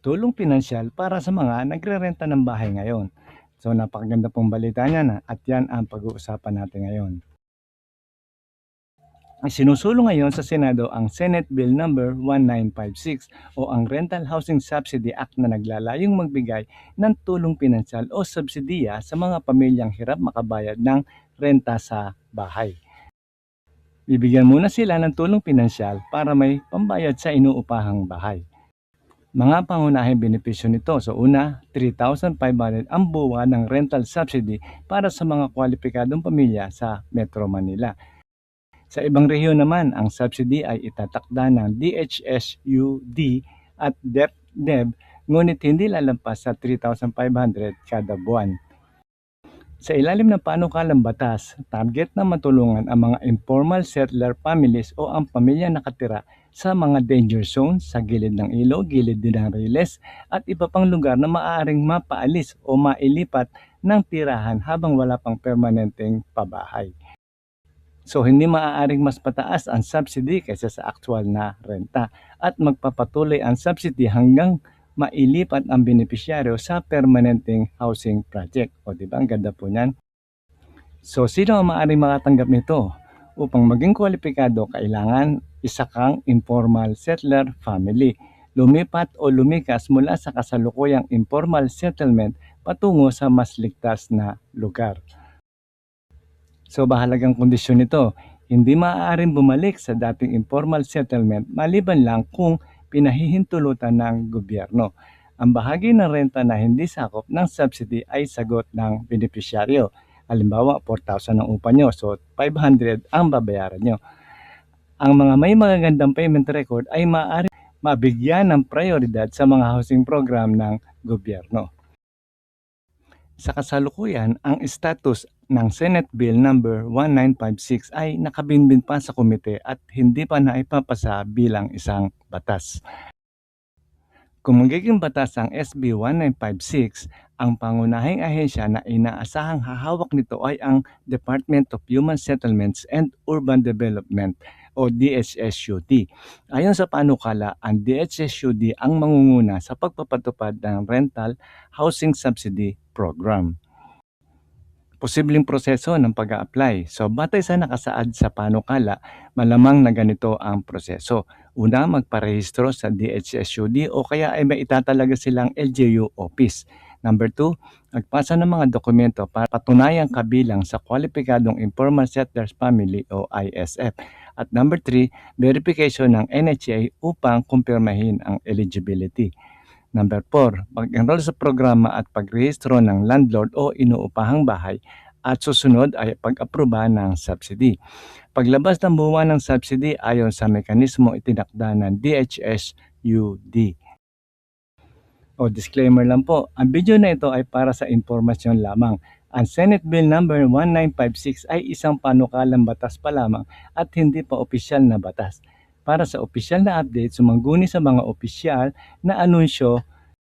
tulong pinansyal para sa mga nagrerenta ng bahay ngayon. So napakaganda pong balita niyan at yan ang pag-uusapan natin ngayon. Sinusulong ngayon sa Senado ang Senate Bill number 1956 o ang Rental Housing Subsidy Act na naglalayong magbigay ng tulong pinansyal o subsidiya sa mga pamilyang hirap makabayad ng renta sa bahay. Bibigyan muna sila ng tulong pinansyal para may pambayad sa inuupahang bahay. Mga pangunahing benepisyo nito. So una, 3,500 ang buwan ng rental subsidy para sa mga kwalipikadong pamilya sa Metro Manila. Sa ibang rehiyon naman, ang subsidy ay itatakda ng DHSUD at DepEd, ngunit hindi lalampas sa 3,500 kada buwan. Sa ilalim ng panukalang batas, target na matulungan ang mga informal settler families o ang pamilya nakatira sa mga danger zones sa gilid ng ilog, gilid din ng riles at iba pang lugar na maaaring mapaalis o mailipat ng tirahan habang wala pang permanenteng pabahay. So hindi maaaring mas pataas ang subsidy kaysa sa actual na renta at magpapatuloy ang subsidy hanggang mailipat ang benepisyaryo sa permanenteng housing project. O diba, ang ganda po niyan. So sino ang maaaring makatanggap nito? Upang maging kwalipikado, kailangan isa kang informal settler family. Lumipat o lumikas mula sa kasalukuyang informal settlement patungo sa mas ligtas na lugar. So bahalagang kondisyon nito, hindi maaaring bumalik sa dating informal settlement maliban lang kung pinahihintulutan ng gobyerno. Ang bahagi ng renta na hindi sakop ng subsidy ay sagot ng benepisyaryo. Halimbawa, 4,000 ang upa nyo, so 500 ang babayaran nyo. Ang mga may magagandang payment record ay maaaring mabigyan ng prioridad sa mga housing program ng gobyerno. Sa kasalukuyan, ang status ng Senate Bill number 1956 ay nakabinbin pa sa komite at hindi pa naipapasa bilang isang batas. Kung magiging batas ang SB 1956, ang pangunahing ahensya na inaasahang hahawak nito ay ang Department of Human Settlements and Urban Development o DHSUD. Ayon sa panukala, ang DHSUD ang mangunguna sa pagpapatupad ng Rental Housing Subsidy Program. Posibleng proseso ng pag-a-apply. So batay sa nakasaad sa panukala, malamang na ganito ang proseso. Una, magparehistro sa DHSUD o kaya ay may itatalaga silang LGU office. Number 2, magpasa ng mga dokumento para patunayang kabilang sa kwalipikadong Informal Settlers Family o ISF. At number 3, verification ng NHA upang kumpirmahin ang eligibility. Number 4, pag-enroll sa programa at pagrehistro ng landlord o inuupahang bahay at susunod ay pag-aproba ng subsidy. Paglabas ng buwan ng subsidy ayon sa mekanismo itinakda ng DHSUD. O disclaimer lang po, ang video na ito ay para sa informasyon lamang. Ang Senate Bill number 1956 ay isang panukalang batas pa lamang at hindi pa opisyal na batas. Para sa opisyal na update, sumangguni sa mga opisyal na anunsyo